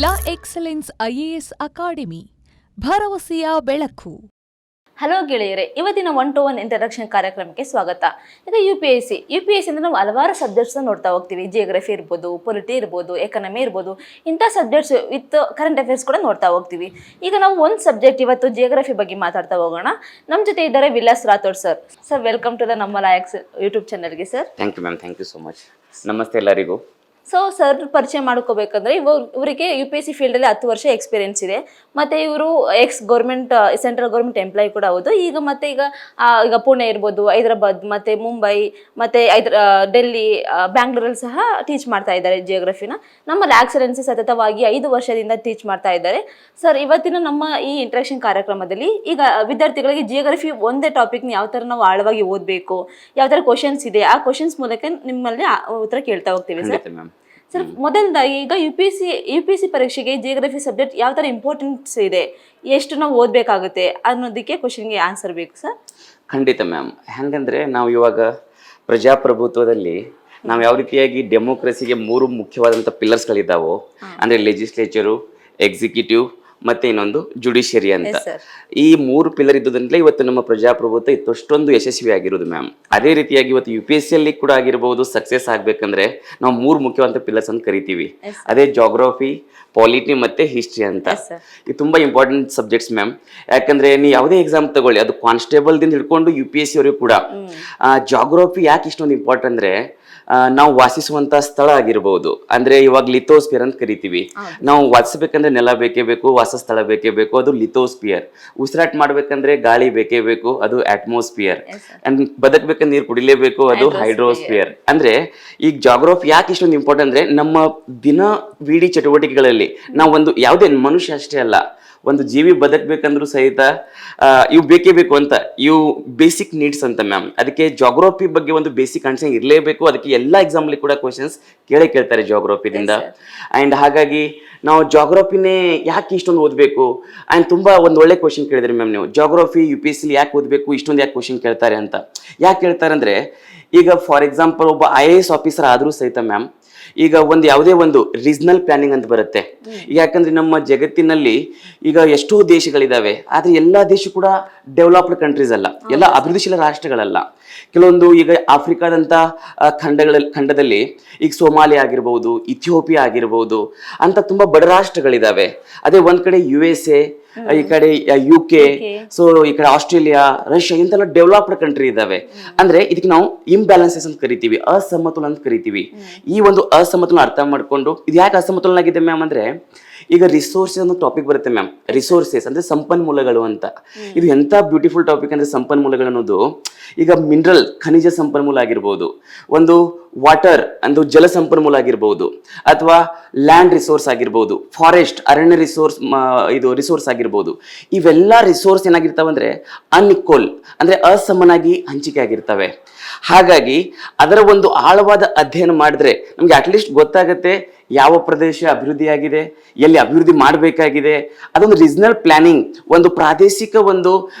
ಲಾ excellence IAS academy ಭರವಸೆಯ ಬೆಳಕು. Hello ಗೆಳೆಯರೆ, ಇವತ್ತಿನ 1-to-1 ಇಂಟ್ರಡಕ್ಷನ್ ಕಾರ್ಯಕ್ರಮಕ್ಕೆ ಸ್ವಾಗತ. ಈಗ ಯು ಪಿ ಎಸ್ ಸಿ ಅಂದ್ರೆ ನಾವು ಹಲವಾರು ಸಬ್ಜೆಕ್ಟ್ಸ್ ನೋಡ್ತಾ ಹೋಗ್ತೀವಿ. ಜಿಯೋಗ್ರಫಿ ಇರ್ಬೋದು, ಪೊಲಿಟಿ ಇರ್ಬೋದು, ಎಕನಮಿ ಇರ್ಬೋದು, ಇಂಥ ಸಬ್ಜೆಕ್ಟ್ಸ್ ವಿತ್ ಕರೆಂಟ್ ಅಫೇರ್ಸ್ ಕೂಡ ನೋಡ್ತಾ ಹೋಗ್ತೀವಿ. ಈಗ ನಾವು ಒಂದು ಸಬ್ಜೆಕ್ಟ್ ಇವತ್ತು ಜಿಯೋಗ್ರಫಿ ಬಗ್ಗೆ ಮಾತಾಡ್ತಾ ಹೋಗೋಣ. ನಮ್ಮ ಜೊತೆ ಇದ್ದಾರೆ Vilas Rathod sir. Sir, welcome to the ನಮ್ಮ ಲಾಯಕ್ಸ್ ಯೂಟ್ಯೂಬ್ ಚಾನಲ್ಗೆ sir. Thank you ma'am, thank you so much. ನಮಸ್ತೆ ಎಲ್ಲರಿಗೂ. ಸೊ ಸರ್ ಪರಿಚಯ ಮಾಡ್ಕೋಬೇಕಂದ್ರೆ ಇವರಿಗೆ ಯು ಪಿ ಎಸ್ ಸಿ ಫೀಲ್ಡಲ್ಲಿ 10 ವರ್ಷ ಎಕ್ಸ್ಪೀರಿಯನ್ಸ್ ಇದೆ. ಮತ್ತು ಇವರು ಸೆಂಟ್ರಲ್ ಗೌರ್ಮೆಂಟ್ ಎಂಪ್ಲಾಯಿ ಕೂಡ ಹೌದು. ಈಗ ಪುಣೆ ಇರ್ಬೋದು, ಹೈದರಾಬಾದ್, ಮತ್ತು ಮುಂಬೈ, ಮತ್ತು ಡೆಲ್ಲಿ, ಬ್ಯಾಂಗ್ಳೂರಲ್ಲಿ ಸಹ ಟೀಚ್ ಮಾಡ್ತಾ ಇದ್ದಾರೆ ಜಿಯೋಗ್ರಫಿನ. ನಮ್ಮಲ್ಲಿ ಎಕ್ಸಲೆನ್ಸಿ ಸತತವಾಗಿ 5 ವರ್ಷದಿಂದ ಟೀಚ್ ಮಾಡ್ತಾ ಇದ್ದಾರೆ. ಸರ್, ಇವತ್ತಿನ ನಮ್ಮ ಈ ಇಂಟ್ರಡಕ್ಷನ್ ಕಾರ್ಯಕ್ರಮದಲ್ಲಿ ಈಗ ವಿದ್ಯಾರ್ಥಿಗಳಿಗೆ ಜಿಯೋಗ್ರಫಿ ಒಂದೇ ಟಾಪಿಕ್ನ ಯಾವ ಥರ ನಾವು ಆಳವಾಗಿ ಓದಬೇಕು, ಯಾವ ಥರ ಕ್ವಶನ್ಸ್ ಇದೆ, ಆ ಕ್ವಶನ್ಸ್ ಮೂಲಕ ನಿಮ್ಮಲ್ಲಿ ಉತ್ತರ ಕೇಳ್ತಾ ಹೋಗ್ತೀವಿ ಸರ್. ಸರ್, ಮೊದಲದಾಗಿ ಈಗ ಯು ಪಿ ಸಿ ಪರೀಕ್ಷೆಗೆ ಜಿಯೋಗ್ರಫಿ ಸಬ್ಜೆಕ್ಟ್ ಯಾವ ಥರ ಇಂಪಾರ್ಟೆನ್ಸ್ ಇದೆ, ಎಷ್ಟು ನಾವು ಓದಬೇಕಾಗುತ್ತೆ ಅನ್ನೋದಕ್ಕೆ ಕ್ವಶನ್ಗೆ ಆನ್ಸರ್ ಬೇಕು ಸರ್. ಖಂಡಿತ ಮ್ಯಾಮ್. ಹೆಂಗಂದ್ರೆ ನಾವು ಇವಾಗ ಪ್ರಜಾಪ್ರಭುತ್ವದಲ್ಲಿ ನಾವು ಯಾವ ರೀತಿಯಾಗಿ ಡೆಮೋಕ್ರಸಿಗೆ 3 ಮುಖ್ಯವಾದಂಥ ಪಿಲ್ಲರ್ಸ್ಗಳಿದ್ದಾವೋ, ಅಂದರೆ ಲೆಜಿಸ್ಲೇಚರು, ಎಕ್ಸಿಕ್ಯೂಟಿವ್ ಮತ್ತೆ ಇನ್ನೊಂದು ಜುಡಿಷಿಯರಿ ಅಂತ. ಈ 3 ಪಿಲ್ಲರ್ ಇದ್ದುದರಿಂದಲೇ ಇವತ್ತು ನಮ್ಮ ಪ್ರಜಾಪ್ರಭುತ್ವ ಇಷ್ಟೊಂದು ಯಶಸ್ವಿ ಆಗಿರೋದು ಮ್ಯಾಮ್. ಅದೇ ರೀತಿಯಾಗಿ ಇವತ್ತು ಯು ಪಿ ಎಸ್ ಸಿ ಅಲ್ಲಿ ಕೂಡ ಆಗಿರಬಹುದು, ಸಕ್ಸಸ್ ಆಗ್ಬೇಕಂದ್ರೆ ನಾವು 3 ಮುಖ್ಯವಾದ ಪಿಲ್ಲರ್ಸ್ ಅಂತ ಕರಿತೀವಿ. ಅದೇ ಜಾಗ್ರಫಿ, ಪಾಲಿಟಿ ಮತ್ತೆ ಹಿಸ್ಟ್ರಿ ಅಂತ. ಇದು ತುಂಬಾ ಇಂಪಾರ್ಟೆಂಟ್ ಸಬ್ಜೆಕ್ಟ್ಸ್ ಮ್ಯಾಮ್. ಯಾಕಂದ್ರೆ ನೀವು ಯಾವುದೇ ಎಕ್ಸಾಮ್ ತಗೊಳ್ಳಿ, ಅದು ಕಾನ್ಸ್ಟೇಬಲ್ ದಿಂದ ಹಿಡ್ಕೊಂಡು ಯು ಪಿ ಎಸ್ ಸಿ ವರೆಗೂ ಕೂಡ ಜಾಗ್ರಫಿ ಯಾಕೆ ಇಷ್ಟೊಂದು ಇಂಪಾರ್ಟೆಂಟ್ ಅಂದ್ರೆ ನಾವು ವಾಸಿಸುವಂತ ಸ್ಥಳ ಆಗಿರ್ಬೋದು. ಅಂದ್ರೆ ಇವಾಗ ಲಿಥೋಸ್ಪಿಯರ್ ಅಂತ ಕರಿತೀವಿ. ನಾವು ವಾಸಿಸ್ಬೇಕಂದ್ರೆ ನೆಲ ಬೇಕೇ ಬೇಕು, ವಾಸಸ್ಥಳ ಬೇಕೇ ಬೇಕು, ಅದು ಲಿಥೋಸ್ಪಿಯರ್. ಉಸಿರಾಟ ಮಾಡ್ಬೇಕಂದ್ರೆ ಗಾಳಿ ಬೇಕೇ ಬೇಕು, ಅದು ಅಟ್ಮಾಸ್ಫಿಯರ್. ಅಂಡ್ ಬದುಕಬೇಕಂದ್ರೆ ನೀರು ಕುಡಿಲೇಬೇಕು, ಅದು ಹೈಡ್ರೋಸ್ಪಿಯರ್. ಅಂದ್ರೆ ಈಗ ಜಾಗ್ರಫಿ ಯಾಕೆ ಇಷ್ಟೊಂದು ಇಂಪಾರ್ಟೆಂಟ್ ಅಂದ್ರೆ ನಮ್ಮ ದಿನವಿಡೀ ಚಟುವಟಿಕೆಗಳಲ್ಲಿ ನಾವು ಒಂದು ಯಾವುದೇ ಮನುಷ್ಯ ಅಷ್ಟೇ ಅಲ್ಲ, ಒಂದು ಜೀವಿ ಬದುಕಬೇಕಂದ್ರೂ ಸಹಿತ ಇವು ಬೇಕೇ ಬೇಕು ಅಂತ, ಇವು ಬೇಸಿಕ್ ನೀಡ್ಸ್ ಅಂತ ಮ್ಯಾಮ್. ಅದಕ್ಕೆ ಜಾಗ್ರಫಿ ಬಗ್ಗೆ ಒಂದು ಬೇಸಿಕ್ ಅಂಡರ್ಸ್ಟ್ಯಾಂಡಿಂಗ್ ಇರಲೇಬೇಕು. ಅದಕ್ಕೆ ಎಲ್ಲ ಎಕ್ಸಾಮ್ಲಿ ಕೂಡ ಕ್ವಶನ್ಸ್ ಕೇಳ್ತಾರೆ ಜಾಗ್ರಫಿದಿಂದ. ಅಂಡ್ ಹಾಗಾಗಿ ನಾವು ಜಾಗ್ರಫಿನೇ ಯಾಕೆ ಇಷ್ಟೊಂದು ಓದಬೇಕು. ಅಂಡ್ ತುಂಬಾ ಒಂದು ಒಳ್ಳೆ ಕ್ವಶನ್ ಕೇಳಿದ್ರಿ ಮ್ಯಾಮ್ ನೀವು. Geography U P S C ಯಾಕೆ ಓದಬೇಕು, ಇಷ್ಟೊಂದು ಯಾಕೆ ಕ್ವಶನ್ ಕೇಳ್ತಾರೆ ಅಂತ. ಯಾಕೆ ಕೇಳ್ತಾರೆ ಅಂದ್ರೆ, ಈಗ ಫಾರ್ ಎಕ್ಸಾಂಪಲ್ ಒಬ್ಬ IAS ಆಫೀಸರ್ ಆದ್ರೂ ಸಹಿತ ಮ್ಯಾಮ್, ಈಗ ಯಾವುದೇ ಒಂದು ರೀಜನಲ್ ಪ್ಲಾನಿಂಗ್ ಅಂತ ಬರುತ್ತೆ. ಯಾಕಂದ್ರೆ ನಮ್ಮ ಜಗತ್ತಿನಲ್ಲಿ ಈಗ ಎಷ್ಟೋ ದೇಶಗಳಿದಾವೆ, ಆದ್ರೆ ಎಲ್ಲಾ ದೇಶ ಕೂಡ ಡೆವಲಪ್ಡ್ ಕಂಟ್ರೀಸ್ ಅಲ್ಲ, ಎಲ್ಲ ಅಭಿವೃದ್ಧಿಶೀಲ ರಾಷ್ಟ್ರಗಳಲ್ಲ. ಕೆಲವೊಂದು ಈಗ ಆಫ್ರಿಕಾದಂತ ಖಂಡದಲ್ಲಿ ಈಗ ಸೋಮಾಲಿಯಾ ಆಗಿರ್ಬಹುದು, ಇಥಿಯೋಪಿಯಾ ಆಗಿರ್ಬಹುದು ಅಂತ ತುಂಬಾ ಬಡ ರಾಷ್ಟ್ರಗಳಿದಾವೆ. ಅದೇ ಒಂದ್ ಕಡೆ USA, ಈ ಕಡೆ UK, ಸೊ ಈ ಕಡೆ ಆಸ್ಟ್ರೇಲಿಯಾ, ರಷ್ಯಾ ಇಂತೆಲ್ಲ ಡೆವಲಪ್ಡ್ ಕಂಟ್ರಿ ಇದಾವೆ. ಅಂದ್ರೆ ಇದಕ್ಕೆ ನಾವು ಇಂಬ್ಯಾಲೆನ್ಸಸ್ ಅಂತ ಕರಿತೀವಿ, ಅಸಮತೋಲನ ಅಂತ ಕರಿತೀವಿ. ಈ ಒಂದು ಅಸಮತೋಲನ ಅರ್ಥ ಮಾಡ್ಕೊಂಡು, ಇದು ಯಾಕೆ ಅಸಮತೋಲನ ಆಗಿದೆ ಮ್ಯಾಮ್ ಅಂದ್ರೆ, ಈಗ ರಿಸೋರ್ಸಸ್ ಅನ್ನೋ ಟಾಪಿಕ್ ಬರುತ್ತೆ ಮ್ಯಾಮ್. ರಿಸೋರ್ಸಸ್ ಅಂದ್ರೆ ಸಂಪನ್ಮೂಲಗಳು ಅಂತ. ಇದು ಎಂತ ಬ್ಯೂಟಿಫುಲ್ ಟಾಪಿಕ್ ಅಂದ್ರೆ, ಸಂಪನ್ಮೂಲಗಳು ಅನ್ನೋದು ಈಗ ಮಿನರಲ್, ಖನಿಜ ಸಂಪನ್ಮೂಲ ಆಗಿರ್ಬೋದು, ಒಂದು ವಾಟರ್ ಒಂದು ಜಲ ಸಂಪನ್ಮೂಲ ಆಗಿರ್ಬೋದು, ಅಥವಾ ಲ್ಯಾಂಡ್ ರಿಸೋರ್ಸ್ ಆಗಿರ್ಬೋದು, ಫಾರೆಸ್ಟ್ ಅರಣ್ಯ ರಿಸೋರ್ಸ್ ಆಗಿರ್ಬೋದು. ಇವೆಲ್ಲ ರಿಸೋರ್ಸ್ ಏನಾಗಿರ್ತಾವೆ ಅಂದ್ರೆ ಅನ್ಇಕ್ವಲ್, ಅಂದ್ರೆ ಅಸಮನಾಗಿ ಹಂಚಿಕೆ ಆಗಿರ್ತವೆ. ಹಾಗಾಗಿ ಅದರ ಒಂದು ಆಳವಾದ ಅಧ್ಯಯನ ಮಾಡಿದ್ರೆ ನಮ್ಗೆ ಅಟ್ಲೀಸ್ಟ್ ಗೊತ್ತಾಗತ್ತೆ ಯಾವ ಪ್ರದೇಶ ಅಭಿವೃದ್ಧಿ ಆಗಿದೆ, ಎಲ್ಲಿ ಅಭಿವೃದ್ಧಿ ಮಾಡಬೇಕಾಗಿದೆ. ಅದೊಂದು ರೀಜನಲ್ ಪ್ಲಾನಿಂಗ್, ಒಂದು ಪ್ರಾದೇಶಿಕ ಒಂದು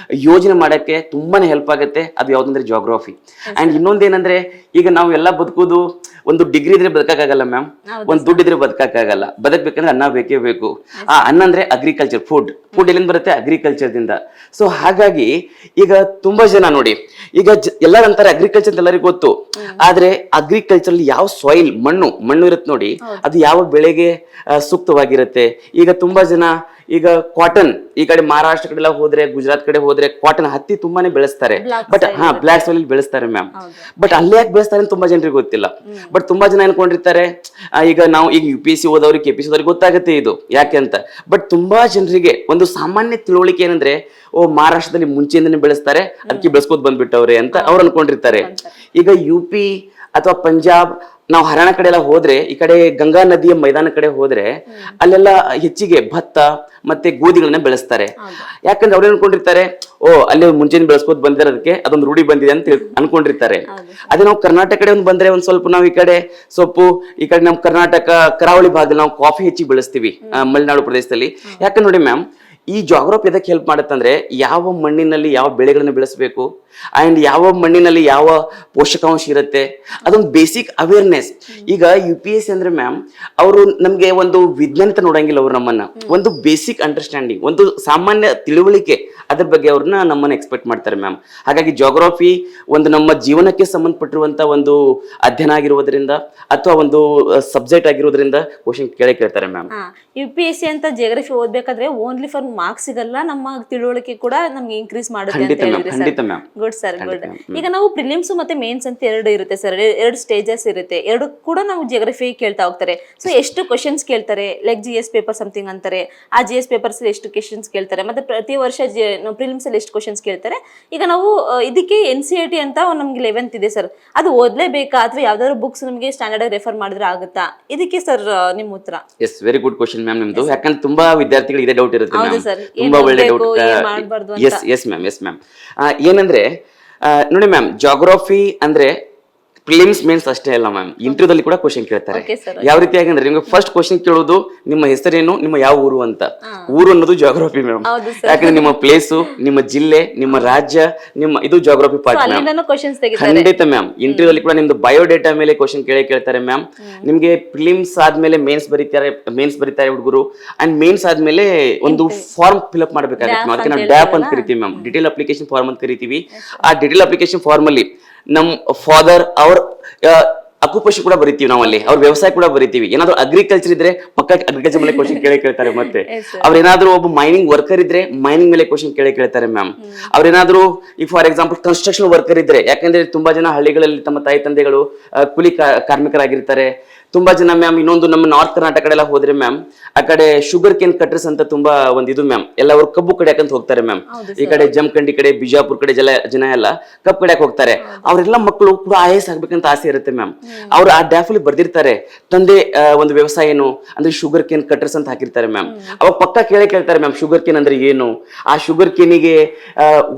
ಯೋಜನೆ ಮಾಡಕ್ಕೆ ತುಂಬಾನೇ ಹೆಲ್ಪ್ ಆಗುತ್ತೆ. ಅದು ಯಾವ್ದಂದ್ರೆ ಜಾಗ್ರಫಿ. ಅಂಡ್ ಇನ್ನೊಂದೇನಂದ್ರೆ, ಈಗ ನಾವು ಎಲ್ಲ ಬದುಕೋದು ಒಂದು ಡಿಗ್ರಿ ಇದ್ರೆ ಬದುಕಾಗಲ್ಲ ಮ್ಯಾಮ್, ಒಂದು ದುಡ್ಡು ಇದ್ರೆ ಬದುಕಾಗಲ್ಲ. ಬದುಕಬೇಕಂದ್ರೆ ಅನ್ನ ಬೇಕೇ ಬೇಕು. ಆ ಅನ್ನ ಅಂದ್ರೆ ಅಗ್ರಿಕಲ್ಚರ್, ಫುಡ್ ಎಲ್ಲಿಂದ ಬರುತ್ತೆ, ಅಗ್ರಿಕಲ್ಚರ್ ದಿಂದ. ಸೊ ಹಾಗಾಗಿ ಈಗ ತುಂಬಾ ಜನ ನೋಡಿ, ಈಗ ಎಲ್ಲರೂ ಅಂತಾರೆ ಅಗ್ರಿಕಲ್ಚರ್ ಅಂತ ಎಲ್ಲರಿಗೂ ಗೊತ್ತು, ಆದ್ರೆ ಅಗ್ರಿಕಲ್ಚರ್ ಯಾವ ಸಾಯಿಲ್, ಮಣ್ಣು ಇರುತ್ತೆ ನೋಡಿ, ಅದು ಯಾವ ಬೆಳೆಗೆ ಸೂಕ್ತವಾಗಿರುತ್ತೆ. ಈಗ ತುಂಬಾ ಜನ ಈಗ ಕಾಟನ್, ಈ ಕಡೆ ಮಹಾರಾಷ್ಟ್ರ ಕಡೆ ಎಲ್ಲ ಹೋದ್ರೆ, ಗುಜರಾತ್ ಕಡೆ ಹೋದ್ರೆ ಕಾಟನ್, ಹತ್ತಿ ತುಂಬಾನೇ ಬೆಳೆಸ್ತಾರೆ. ಬಟ್ ಬ್ಲಾಕ್ ಸಾಯಿಲ್ ಬೆಳೆಸ್ತಾರೆ ಮ್ಯಾಮ್. ಬಟ್ ಅಲ್ಲಿ ಯಾಕೆ ಬೆಳೆಸ್ತಾರೆ ಅಂತ ತುಂಬಾ ಜನರಿಗೆ ಗೊತ್ತಿಲ್ಲ. ಬಟ್ ತುಂಬಾ ಜನ ಅನ್ಕೊಂಡಿರ್ತಾರೆ, ಈಗ ಯು ಪಿ ಎಸ್ ಸಿ ಓದವ್ರಿಗೆ, KPSC ಓದವ್ರಿಗೆ ಗೊತ್ತಾಗುತ್ತೆ ಇದು ಯಾಕೆ ಅಂತ. ಬಟ್ ತುಂಬಾ ಜನರಿಗೆ ಒಂದು ಸಾಮಾನ್ಯ ತಿಳುವಳಿಕೆ ಏನಂದ್ರೆ, ಮಹಾರಾಷ್ಟ್ರದಲ್ಲಿ ಮುಂಚೆಯಿಂದನೇ ಬೆಳೆಸ್ತಾರೆ, ಅದಕ್ಕೆ ಬೆಳೆಸ್ಕೋದ್ ಬಂದ್ಬಿಟ್ಟವ್ರೆ ಅಂತ ಅವ್ರು ಅನ್ಕೊಂಡಿರ್ತಾರೆ. ಈಗ UP ಅಥವಾ ಪಂಜಾಬ್, ನಾವು ಹರಿಯಾಣ ಕಡೆ ಎಲ್ಲ ಹೋದ್ರೆ, ಈ ಕಡೆ ಗಂಗಾ ನದಿಯ ಮೈದಾನ ಕಡೆ ಹೋದ್ರೆ, ಅಲ್ಲೆಲ್ಲ ಹೆಚ್ಚಿಗೆ ಭತ್ತ ಮತ್ತೆ ಗೋಧಿಗಳನ್ನ ಬೆಳೆಸ್ತಾರೆ. ಯಾಕಂದ್ರೆ ಅವ್ರು ಅನ್ಕೊಂಡಿರ್ತಾರೆ, ಅಲ್ಲಿ ಮುಂಚೆನೆ ಬೆಳೆಸ್ಕೋದ್ ಬಂದಿರೋದಕ್ಕೆ ಅದೊಂದು ರೂಢಿ ಬಂದಿದೆ ಅಂತ ಅನ್ಕೊಂಡಿರ್ತಾರೆ. ಅದೇ ನಾವು ಕರ್ನಾಟಕ ಕಡೆ ಬಂದ್ರೆ ಒಂದ್ ಸ್ವಲ್ಪ ನಾವು ಈ ಕಡೆ ನಮ್ ಕರ್ನಾಟಕ ಕರಾವಳಿ ಭಾಗದಲ್ಲಿ ನಾವು ಕಾಫಿ ಹೆಚ್ಚಿಗೆ ಬೆಳೆಸ್ತೀವಿ, ಮಲೆನಾಡು ಪ್ರದೇಶದಲ್ಲಿ. ಯಾಕಂದ್ರೆ ನೋಡಿ ಮ್ಯಾಮ್, ಈ ಜಾಗ್ರಫಿ ಎದಕ್ಕೆ ಹೆಲ್ಪ್ ಮಾಡುತ್ತಂದ್ರೆ ಯಾವ ಮಣ್ಣಿನಲ್ಲಿ ಯಾವ ಬೆಳೆಗಳನ್ನು ಬೆಳೆಸಬೇಕು ಅಂಡ್ ಯಾವ ಮಣ್ಣಿನಲ್ಲಿ ಯಾವ ಪೋಷಕಾಂಶ ಇರುತ್ತೆ ಅದೊಂದು ಬೇಸಿಕ್ ಅವೇರ್ನೆಸ್. ಈಗ UPSC ಅಂದ್ರೆ ಮ್ಯಾಮ್ ಅವರು ನಮ್ಗೆ ಒಂದು ವಿಜ್ಞಾನಿತ ನೋಡಂಗಿಲ್ಲ, ಅವ್ರು ನಮ್ಮನ್ನ ಒಂದು ಬೇಸಿಕ್ ಅಂಡರ್ಸ್ಟ್ಯಾಂಡಿಂಗ್, ಒಂದು ಸಾಮಾನ್ಯ ತಿಳುವಳಿಕೆ ಅದ್ರ ಬಗ್ಗೆ ಅವ್ರನ್ನ ನಮ್ಮನ್ನ ಎಕ್ಸ್ಪೆಕ್ಟ್ ಮಾಡ್ತಾರೆ ಮ್ಯಾಮ್. ಹಾಗಾಗಿ ಜಾಗ್ರಫಿ ಒಂದು ನಮ್ಮ ಜೀವನಕ್ಕೆ ಸಂಬಂಧಪಟ್ಟಿರುವಂತ ಒಂದು ಅಧ್ಯಯನ ಆಗಿರುವುದರಿಂದ ಅಥವಾ ಒಂದು ಸಬ್ಜೆಕ್ಟ್ ಆಗಿರೋದ್ರಿಂದ ಕ್ವಶನ್ ಕೇಳ್ತಾರೆ ಮ್ಯಾಮ್. UPSC ಅಂತ ಜಿಯೋಗ್ರಫಿ ಓದ್ಬೇಕಾದ್ರೆ ಓನ್ಲಿ ಫಾರ್ ಮಾರ್ಕ್ಸ್ ಸಿಗಲ್ಲ, ನಮ್ಮ ತಿಳುವಳಿಕೆ ಕೂಡ ನಮ್ಗೆ ಇನ್ಕ್ರೀಸ್ ಮಾಡುತ್ತೆ ಅಂತ ಹೇಳಿದ್ರಿ ಸರ್. Good sir, good. ಈಗ ನಾವು ಪ್ರಿಲಿಮ್ಸ್ ಮತ್ತೆ ಮೇನ್ಸ್ ಅಂತ ಎರಡು ಇರುತ್ತೆ ಸರ್, ಎರಡು ಸ್ಟೇಜಸ್ ಇರುತ್ತೆ, ಎರಡು ಕೂಡ ನಾವು ಜಿಯೋಗ್ರಫಿ ಕೇಳ್ತಾ ಹೋಗ್ತಾರೆ. ಸೊ ಎಷ್ಟು ಕ್ವಶನ್ಸ್ ಕೇಳ್ತಾರೆ, ಲೈಕ್ GS ಪೇಪರ್ ಸಮಥಿಂಗ್ ಅಂತಾರೆ, ಆ GS ಪೇಪರ್ಸ್ ಎಷ್ಟು ಕ್ವಶನ್ಸ್ ಕೇಳ್ತಾರೆ, ಮತ್ತೆ ಪ್ರತಿ ವರ್ಷ ಪ್ರಿಲಿಮ್ಸ್ ಅಲ್ಲಿ ಎಷ್ಟು ಕ್ವಶನ್ಸ್ ಕೇಳ್ತಾರೆ. ಈಗ ನಾವು ಇದಕ್ಕೆ NCERT ಅಂತ ನಮ್ಗೆ 11th ಇದೆ ಸರ್, ಅದು ಓದ್ಲೇಬೇಕಾ ಅಥವಾ ಯಾವ್ದಾದ್ರು ಬುಕ್ಸ್ ನಮಗೆ ಸ್ಟ್ಯಾಂಡರ್ಡ್ ರೆಫರ್ ಮಾಡಿದ್ರೆ ಆಗುತ್ತಾ? ಇದಕ್ಕೆ ಸರ್ ನಿಮ್ಮ ಉತ್ತರ? Yes, very good question ma'am ನಿಮ್ದು. ಯಾಕಂದ್ರೆ ತುಂಬಾ ವಿದ್ಯಾರ್ಥಿಗಳಿಗೆ ಇದೇ ಡೌಟ್ ಇರುತ್ತೆ ಮ್ಯಾಮ್, ಸರ್, ತುಂಬಾ ಒಳ್ಳೆ ಡೌಟ್. Yes ma'am. ಏನಂದ್ರೆ ನೋಡಿ ಮ್ಯಾಮ್, ಜಾಗ್ರಫಿ ಅಂದ್ರೆ ಪ್ರಿಲಿಮ್ಸ್ ಮೇನ್ಸ್ ಅಷ್ಟೇ ಅಲ್ಲ ಮ್ಯಾಮ್, ಇಂಟರ್ವ್ಯೂದಲ್ಲಿ ಕೂಡ ಕ್ವಶನ್ ಕೇಳ್ತಾರೆ. ಯಾವ ರೀತಿಯಾಗಿ ಅಂದ್ರೆ ನಿಮ್ಗೆ ಫಸ್ಟ್ ಕ್ವಶನ್ ಕೇಳೋದು ನಿಮ್ಮ ಹೆಸರೇನು, ನಿಮ್ಮ ಯಾವ ಊರು ಅಂತ. ಊರು ಅನ್ನೋದು ಜಾಗ್ರಫಿ ಮ್ಯಾಮ್, ಯಾಕಂದ್ರೆ ನಿಮ್ಮ ಪ್ಲೇಸು, ನಿಮ್ಮ ಜಿಲ್ಲೆ, ನಿಮ್ಮ ರಾಜ್ಯ, ನಿಮ್ಮ ಇದು ಜಾಗ್ರಫಿ ಪಾರ್ಟ್ ಮ್ಯಾಮ್. ಖಂಡಿತ ಮ್ಯಾಮ್. ಇಂಟರ್ವ್ಯೂದಲ್ಲಿ ಕೂಡ ನಿಮ್ದು ಬಯೋಡೇಟಾ ಮೇಲೆ ಕ್ವಶನ್ ಕೇಳ್ತಾರೆ ಮ್ಯಾಮ್. ನಿಮ್ಗೆ ಪ್ರಿಲಿಮ್ಸ್ ಆದ್ಮೇಲೆ ಮೇನ್ಸ್ ಬರೀತಾರೆ ಹುಡುಗರು, ಅಂಡ್ ಮೇನ್ಸ್ ಆದ್ಮೇಲೆ ಒಂದು ಫಾರ್ಮ್ ಫಿಲ್ಅಪ್ ಮಾಡ್ಬೇಕಾಗುತ್ತೆ. ಅದಕ್ಕೆ ನಾವು ಡ್ಯಾಪ್ ಅಂತ ಕರಿತೀವಿ ಮ್ಯಾಮ್, ಡಿಟೇಲ್ ಅಪ್ಲಿಕೇಶನ್ ಫಾರ್ಮ್ ಅಂತ ಕರಿತೀವಿ. ಆ ಡಿಟೇಲ್ ಅಪ್ಲಿಕೇಶನ್ ಫಾರ್ಮ್ ಅಲ್ಲಿ ನಮ್ ಫಾದರ್ ಅವ್ರ ಅಕ್ಯುಪೇಷನ್ ಕೂಡ ಬರಿತೀವಿ ನಾವು, ಅಲ್ಲಿ ಅವ್ರ ವ್ಯವಸಾಯ ಕೂಡ ಬರಿತೀವಿ. ಏನಾದ್ರು ಅಗ್ರಿಕಲ್ಚರ್ ಇದ್ರೆ ಪಕ್ಕ ಅಗ್ರಿಕಲ್ಚರ್ ಮೇಲೆ ಕ್ವಶನ್ ಕೇಳ್ತಾರೆ. ಮತ್ತೆ ಅವ್ರೇನಾದ್ರು ಒಬ್ಬ ಮೈನಿಂಗ್ ವರ್ಕರ್ ಇದ್ರೆ ಮೈನಿಂಗ್ ಮೇಲೆ ಕ್ವಶನ್ ಕೇಳ್ತಾರೆ ಮ್ಯಾಮ್. ಅವ್ರೇನಾದ್ರು ಈಗ ಫಾರ್ ಎಕ್ಸಾಂಪಲ್ ಕನ್ಸ್ಟ್ರಕ್ಷನ್ ವರ್ಕರ್ ಇದ್ರೆ, ಯಾಕಂದ್ರೆ ತುಂಬಾ ಜನ ಹಳ್ಳಿಗಳಲ್ಲಿ ತಮ್ಮ ತಾಯಿ ತಂದೆಗಳು ಕೂಲಿ ಕಾರ್ಮಿಕರಾಗಿರ್ತಾರೆ. ತುಂಬಾ ಜನ ಮ್ಯಾಮ್ ಇನ್ನೊಂದು ನಮ್ಮ ನಾರ್ತ್ ಕರ್ನಾಟಕ ಎಲ್ಲ ಹೋದ್ರೆ ಮ್ಯಾಮ್, ಆ ಕಡೆ ಶುಗರ್ ಕೇನ್ ಕಟ್ರಸ್ ಅಂತ ತುಂಬಾ ಒಂದು ಇದು ಮ್ಯಾಮ್, ಎಲ್ಲ ಅವ್ರು ಕಬ್ಬು ಕಡಿಯಾಕಂತ ಹೋಗ್ತಾರೆ ಮ್ಯಾಮ್. ಈ ಕಡೆ ಜಮಖಂಡಿ ಕಡೆ ಬಿಜಾಪುರ್ ಕಡೆ ಜನ ಎಲ್ಲ ಕಬ್ಬು ಕಡಿಯಾಕ ಹೋಗ್ತಾರೆ. ಅವರೆಲ್ಲ ಮಕ್ಕಳು ಕೂಡ IAS ಆಗ್ಬೇಕಂತ ಆಸೆ ಇರುತ್ತೆ ಮ್ಯಾಮ್. ಅವ್ರು ಆ ಡ್ಯಾಫಲ್ಲಿ ಬರ್ದಿರ್ತಾರೆ ತಂದೆ ಒಂದು ವ್ಯವಸಾಯ ಏನು ಅಂದ್ರೆ ಶುಗರ್ ಕೇನ್ ಕಟ್ರಸ್ ಅಂತ ಹಾಕಿರ್ತಾರೆ ಮ್ಯಾಮ್. ಅವಾಗ ಪಕ್ಕ ಕೇಳ್ತಾರೆ ಮ್ಯಾಮ್, ಶುಗರ್ ಕೇನ್ ಅಂದ್ರೆ ಏನು, ಆ ಶುಗರ್ ಕೇನಿಗೆ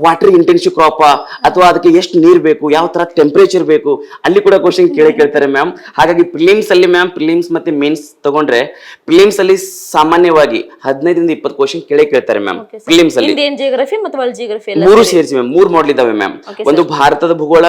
ವಾಟರ್ ಇಂಟೆನ್ಸಿವ್ ಕ್ರಾಪ್ ಅಥವಾ ಅದಕ್ಕೆ ಎಷ್ಟು ನೀರ್ ಬೇಕು, ಯಾವ ತರ ಟೆಂಪರೇಚರ್ ಬೇಕು, ಅಲ್ಲಿ ಕೂಡ ಕ್ವಶನ್ ಕೇಳ್ತಾರೆ ಮ್ಯಾಮ್. ಹಾಗಾಗಿ ಪ್ರಿಲಿಮ್ಸ್ ಅಲ್ಲಿ ಮ್ಯಾಮ್, ಪ್ರಿಲಿಮ್ಸ್ ಮತ್ತೆ ಮೇನ್ಸ್ ತಗೊಂಡ್ರೆ ಪ್ರಿಲಿಮ್ಸ್ ಅಲ್ಲಿ ಸಾಮಾನ್ಯವಾಗಿ 15 20 ಕ್ವಶನ್ ಕೇಳ್ತಾರೆ ಮ್ಯಾಮ್. ಪ್ರಿಲಿಮ್ಸ್ ಅಲ್ಲಿ ಇಂಡಿಯನ್ ಜಿಯೋಗ್ರಫಿ ಮತ್ತು ವರ್ಲ್ಡ್ ಜಿಯೋಗ್ರಫಿ ಮೂರು ಸೇರಿಸಿ ಮ್ಯಾಮ್, 3 ಮಾಡೆಲ್ ಇದಾವೆ ಮ್ಯಾಮ್. ಒಂದು ಭಾರತದ ಭೂಗೋಳ,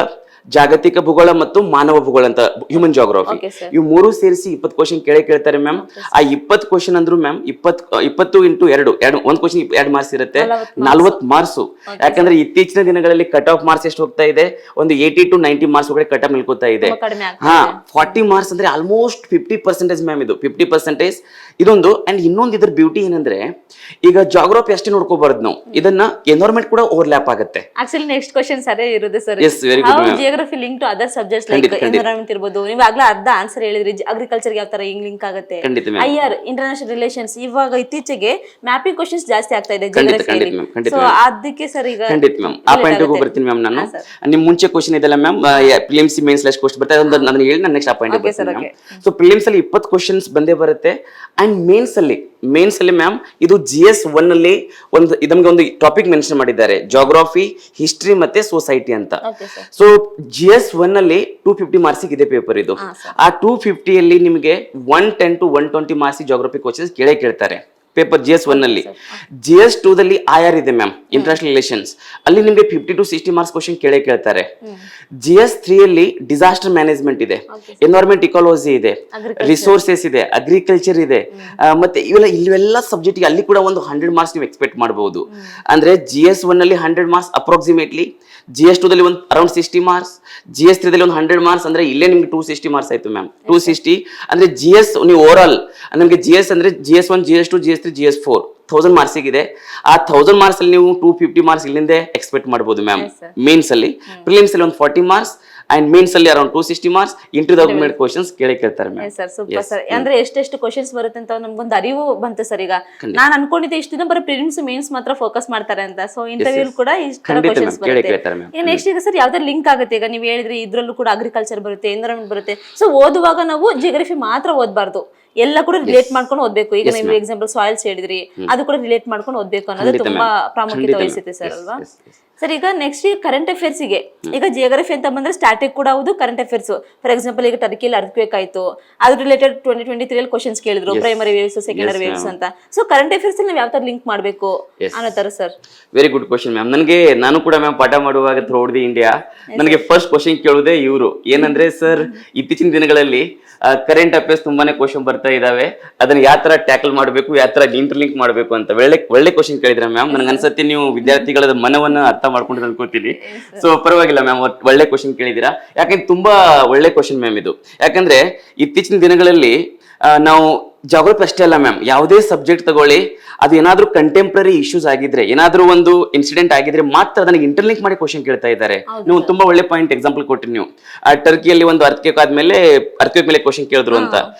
ಜಾಗತಿಕ ಭೂಗೋಳ ಮತ್ತು ಮಾನವ ಭೂಗೋಳ ಅಂತ ಹ್ಯೂಮನ್ ಜಾಗ್ರಫಿ. ಇವು 3 ಸೇರಿಸಿ 20 ಕ್ವಶನ್ ಕೇಳ್ತಾರೆ ಮ್ಯಾಮ್. ಆ 20 ಕ್ವಶನ್ ಅಂದ್ರು ಮ್ಯಾಮ್ 20 ಇಂಟು 2 ಒಂದು ಕ್ವಶನ್ 2 ಮಾರ್ಕ್ಸ್ ಇರುತ್ತೆ, 40 ಮಾರ್ಕ್ಸ್. ಯಾಕಂದ್ರೆ ಇತ್ತೀಚಿನ ದಿನಗಳಲ್ಲಿ ಕಟ್ ಆಫ್ ಮಾರ್ಕ್ಸ್ ಎಷ್ಟು ಹೋಗ್ತಾ ಇದೆ, ಒಂದು 80 to 90 ಮಾರ್ಕ್ಸ್ ಒಳಗಡೆ ಕಟ್ ಆಫ್ ನಿಲ್ಕೋತಾ ಇದೆ. 40 ಮಾರ್ಕ್ಸ್ ಅಂದ್ರೆ ಆಲ್ಮೋಸ್ಟ್ 50% ಮ್ಯಾಮ್. ಇದು 50% ಇದೊಂದು. ಅಂಡ್ ಇನ್ನೊಂದು ಇದ್ರ ಬ್ಯೂಟಿ ಏನಂದ್ರೆ, ಈಗ ಜಾಗ್ರಫಿ ಅಷ್ಟೇ ನೋಡ್ಕೋಬಾರ್ದು ನಾವು, ಇದನ್ನ ಎನ್ವೈರನ್ಮೆಂಟ್ ಕೂಡ ಓವರ್ಲ್ಯಾಪ್ ಆಗುತ್ತೆ. ಆಕ್ಚುಲಿ ನೆಕ್ಸ್ಟ್ ಕ್ವಶನ್ ಸರಿ ಇರುತ್ತೆ sir. Yes, very good ma'am. Geography link to other subjects like environment ಇರಬಹುದು. ನೀವು ಆಗ್ಲೇ ಅರ್ಧ ಆನ್ಸರ್ ಹೇಳಿದ್ರಿ, ಅಗ್ರಿಕಲ್ಚರ್ ಯಾವ ತರ ಹಿಂಗ್ ಲಿಂಕ್ ಆಗುತ್ತೆ. IR ಇಂಟರ್ನ್ಯಾಷನಲ್ ರಿಲೇಷನ್ಸ್, ಇವಾಗ ಇತ್ತೀಚೆಗೆ ಮ್ಯಾಪಿಂಗ್ ಕ್ವಶನ್ಸ್ ಜಾಸ್ತಿ ಆಗ್ತಾ ಇದೆ ಜಿಯೋಗ್ರಫಿಯಲ್ಲಿ. ಸೊ ಅದಕ್ಕೆ ಸರ್ ಈಗ ಖಂಡಿತ ಮ್ಯಾಮ್ ಆ ಪಾಯಿಂಟ್ ಗೂ ಬರ್ತೀನಿ ಮ್ಯಾಮ್. ನಾನು ನಿಮ್ ಮುಂಚೆ ಕ್ವಶನ್ ಇದೆಲ್ಲ ma'am, prelims mains last question ಬರ್ತದೆ, ಅದನ್ನ ಹೇಳಿ ನಾನು ನೆಕ್ಸ್ಟ್ ಆ ಪಾಯಿಂಟ್ ಬರ್ತೀನಿ ಮ್ಯಾಮ್. ಸೊ ಪ್ರಿಲಿಮ್ಸ್ ಅಲ್ಲಿ 20 ಕ್ವಶನ್ಸ್ ಬಂದೇ ಬರುತ್ತೆ. ಅಂಡ್ ಮೇನ್ಸ್ ಅಲ್ಲಿ ಮ್ಯಾಮ್ ಇದು GS 1 ಅಲ್ಲಿ ನಮ್ಗೆ ಒಂದು ಟಾಪಿಕ್ ಮೆನ್ಷನ್ ಮಾಡಿದ್ದಾರೆ, ಜಾಗ್ರಫಿ, ಹಿಸ್ಟ್ರಿ ಮತ್ತೆ ಸೊಸೈಟಿ ಅಂತ. ಸೊ GS 1 ಅಲ್ಲಿ 250 ಮಾರ್ಕ್ಸ್ ಇದೆ ಪೇಪರ್ ಇದು. ಆ 250 ಅಲ್ಲಿ ನಿಮಗೆ 110 to 120 ಮಾರ್ಕ್ಸ್ ಜಾಗ್ರಫಿ ಕ್ವಶನ್ಸ್ ಕೇಳ್ತಾರೆ ಪೇಪರ್ GS 1 ಅಲ್ಲಿ. GS 2 ದಲ್ಲಿ IR ಇದೆ ಮ್ಯಾಮ್, ಇಂಟರ್ನ್ಯಾಷನಲ್ ರಿಲೇಷನ್ಸ್, ಅಲ್ಲಿ ನಿಮಗೆ 50 to 60 ಮಾರ್ಕ್ಸ್ ಕ್ವಶನ್ ಕೇಳ್ತಾರೆ. GS 3 ಅಲ್ಲಿ ಡಿಸಾಸ್ಟರ್ ಮ್ಯಾನೇಜ್ಮೆಂಟ್ ಇದೆ, ಎನ್ವೈರನ್ಮೆಂಟ್ ಇಕಾಲಜಿ ಇದೆ, ರಿಸೋರ್ಸಸ್ ಇದೆ, ಅಗ್ರಿಕಲ್ಚರ್ ಇದೆ, ಮತ್ತೆ ಇವೆಲ್ಲ ಸಬ್ಜೆಕ್ಟ್ ಅಲ್ಲಿ ಕೂಡ ಒಂದು 100 ಮಾರ್ಕ್ಸ್ ನೀವು ಎಕ್ಸ್ಪೆಕ್ಟ್ ಮಾಡಬಹುದು. ಅಂದ್ರೆ GS 1 ಅಲ್ಲಿ 100 ಮಾರ್ಕ್ಸ್ ಅಪ್ರಾಕ್ಸಿಮೇಟ್ಲಿ, GS 2 ದಲ್ಲಿ ಒಂದು ಅರೌಂಡ್ 60 ಮಾರ್ಕ್ಸ್, GS 3 ದಲ್ಲಿ ಒಂದು 100 ಮಾರ್ಕ್ಸ್, ಅಂದ್ರೆ ಇಲ್ಲೇ ನಿಮ್ಗೆ 260 ಮಾರ್ಕ್ಸ್ ಆಯ್ತು ಮ್ಯಾಮ್. 260 ಅಂದ್ರೆ GS ನೀವು ಓವರ್ ಆಲ್ ನಮಗೆ GS ಅಂದ್ರೆ GS 1, GS 2, GS 3, GS 4 1000 marks ಇದೆ. ಆ 1000 ಮಾರ್ಕ್ಸ್ ಅಲ್ಲಿ ನೀವು 250 ಮಾರ್ಕ್ಸ್ ಇಲ್ಲಿಂದ ಎಕ್ಸ್ಪೆಕ್ಟ್ ಮಾಡಬಹುದು ಮ್ಯಾಮ್. ಮೇನ್ಸ್ ಅಲ್ಲಿ, ಪ್ರಿಲಿಮ್ಸ್ ಅಲ್ಲಿ ಒಂದು 40 ಮಾರ್ಕ್ಸ್ ಅಂಡ್ ಮೇನ್ಸ್ ಅಲ್ಲಿ ಅರೌಂಡ್ 260 ಮಾರ್ಕ್ಸ್. ಇಂಟರ್ವ್ಯೂ ಕ್ವಶನ್ಸ್ ಕೇಳ್ತಾರೆ ಮ್ಯಾಮ್. Sir super sir. ಅಂದ್ರೆ ಎಷ್ಟೆಷ್ಟು ಕ್ವಶನ್ಸ್ ಬರುತ್ತೆ ಅಂತ ನಮ್ಗೊಂದು ಅರಿವು ಬಂತು ಸರ್. ಈಗ ನಾನು ಅನ್ಕೊಂಡಿದ್ದೆ ಇಷ್ಟು ದಿನ ಬರೀ ಪ್ರಿಲಿಮ್ಸ್ ಮೇನ್ಸ್ ಮಾತ್ರ ಫೋಕಸ್ ಮಾಡ್ತಾರೆ ಅಂತ. ಸೊ ಇಂಟರ್ವ್ಯೂ ಕೂಡ ಇಷ್ಟು ಕ್ವಶನ್ಸ್ ಬರುತ್ತೆ. ನೆಕ್ಸ್ಟ್ ಈಗ ಸರ್ ಯಾವ್ದಾದ್ರು ಲಿಂಕ್ ಆಗುತ್ತೆ, ಈಗ ನೀವು ಹೇಳಿದ್ರಿ ಇದ್ರಲ್ಲೂ ಕೂಡ ಅಗ್ರಿಕಲ್ಚರ್ ಬರುತ್ತೆ, ಎನ್ವಿರಾನ್ಮೆಂಟ್ ಬರುತ್ತೆ. ಸೊ ಓದುವಾಗ ನಾವು ಜಿಯೋಗ್ರಫಿ ಮಾತ್ರ ಓದಬಾರ್ದು, ಎಲ್ಲ ಕೂಡ ರಿಲೇಟ್ ಮಾಡ್ಕೊಂಡು ಓದ್ಬೇಕು. ಈಗ ನೀವು ಎಕ್ಸಾಂಪಲ್ ಸಾಯಿಲ್ಸ್ ಹೇಳಿದ್ರಿ, ಅದು ಕೂಡ ರಿಲೇಟ್ ಮಾಡ್ಕೊಂಡು ಓದ್ಬೇಕು ಅನ್ನೋದು ತುಂಬಾ ಪ್ರಾಮುಖ್ಯತೆ ವಹಿಸುತ್ತೆ ಸರ್ ಅಲ್ವಾ? ಸರ್ ಈಗ ನೆಕ್ಸ್ಟ್ ಈಗ ಕರೆಂಟ್ ಅಫೇರ್ಸ್ಗೆ ಈಗ ಜಿಯೋಗ್ರಫಿ ಅಂತ ಬಂದ್ರೆ ಸ್ಟಾಟಿಕ್ ಕೂಡ ಹೌದು ಕರೆಂಟ್ ಅಫೇರ್ಸ್. ಫಾರ್ ಎಕ್ಸಾಂಪಲ್ ಈಗ ಟರ್ಕಿಯಲ್ಲಿ ಅರ್ಥಕ್ವೇಕ್ ಆಯ್ತು, ಅದ್ರ ರಿಲೇಟೆಡ್ 2023 ಅಲ್ಲಿ ಕ್ವಶನ್ಸ್ ಕೇಳಿದ್ರು, ಪ್ರೈಮರಿ ವೇವ್ಸ್ ಸೆಕೆಂಡರಿ ವೇವ್ಸ್ ಅಂತ. ಸೊ ಕರೆಂಟ್ ಅಫೇರ್ಸ್ ನಾವು ಯಾವ ತರ ಲಿಂಕ್ ಮಾಡಬೇಕು ಅನ್ನೋ ತರ sir. Very good question ma'am. ನನಗೆ ನಾನು ಕೂಡ ಮ್ಯಾಮ್ ಪಾಠ ಮಾಡುವಾಗ ಥ್ರೂಔಟ್ ದಿ ಇಂಡಿಯಾ ನನಗೆ ಫಸ್ಟ್ ಕ್ವಶನ್ ಕೇಳುವುದೇ ಇವರು ಏನಂದ್ರೆ, ಸರ್ ಇತ್ತೀಚಿನ ದಿನಗಳಲ್ಲಿ ಕರೆಂಟ್ ಅಫೇರ್ಸ್ ತುಂಬಾನೇ ಕ್ವಶನ್ ಬರ್ತಾ ಇದಾವೆ, ಅದನ್ನ ಯಾವ ತರ ಟ್ಯಾಕಲ್ ಮಾಡಬೇಕು, ಯಾವ ತರ ಇಂಟರ್ಲಿಂಕ್ ಮಾಡಬೇಕು ಅಂತ ಒಳ್ಳೆ ಕ್ವಶನ್ ಕೇಳಿದ್ರೆ ಮ್ಯಾಮ್. ನನಗೆ ಅನ್ಸತ್ತೆ ನೀವು ವಿದ್ಯಾರ್ಥಿಗಳ ಮನವನ್ನ ಅರ್ಥ ಮಾಡ್ಕೊಂಡು ಅನ್ಕೋತೀನಿ. ಸೊ ಪರವಾಗಿಲ್ಲ ಮ್ಯಾಮ್, ಒಳ್ಳೆ ಕ್ವಶನ್ ಕೇಳಿದೀರಾ. ಯಾಕಂದ್ರೆ ತುಂಬಾ ಒಳ್ಳೆ ಕ್ವಶನ್ ಮ್ಯಾಮ್ ಇದು. ಯಾಕಂದ್ರೆ ಇತ್ತೀಚಿನ ದಿನಗಳಲ್ಲಿ ನಾವು ಜಾಗ್ರಫಿ ಅಷ್ಟೇ ಅಲ್ಲ ಮ್ಯಾಮ್, ಯಾವುದೇ ಸಬ್ಜೆಕ್ಟ್ ತಗೊಳ್ಳಿ, ಅದು ಏನಾದ್ರೂ ಕಂಟೆಂಪ್ರರಿ ಇಶ್ಯೂಸ್ ಆಗಿದ್ರೆ, ಏನಾದ್ರೂ ಒಂದು ಇನ್ಸಿಡೆಂಟ್ ಆಗಿದ್ರೆ ಮಾತ್ರ ಅದನ್ನ ಇಂಟರ್ಲಿಂಕ್ ಮಾಡಿ ಕ್ವಶನ್ ಕೇಳ್ತಾ ಇದ್ದಾರೆ. ನೀವು ತುಂಬಾ ಒಳ್ಳೆ ಪಾಯಿಂಟ್ ಎಕ್ಸಾಂಪಲ್ ಕೊಟ್ರಿ ನೀವು. ಟರ್ಕಿಯಲ್ಲಿ ಒಂದು ಅರ್ಥಕ್ವೇಕ್ ಆದ್ಮೇಲೆ ಅರ್ಥಕ್ವೇಕ್ ಮೇಲೆ ಕ್ವಶನ್ ಕೇಳಿದ್ರು ಅಂತ.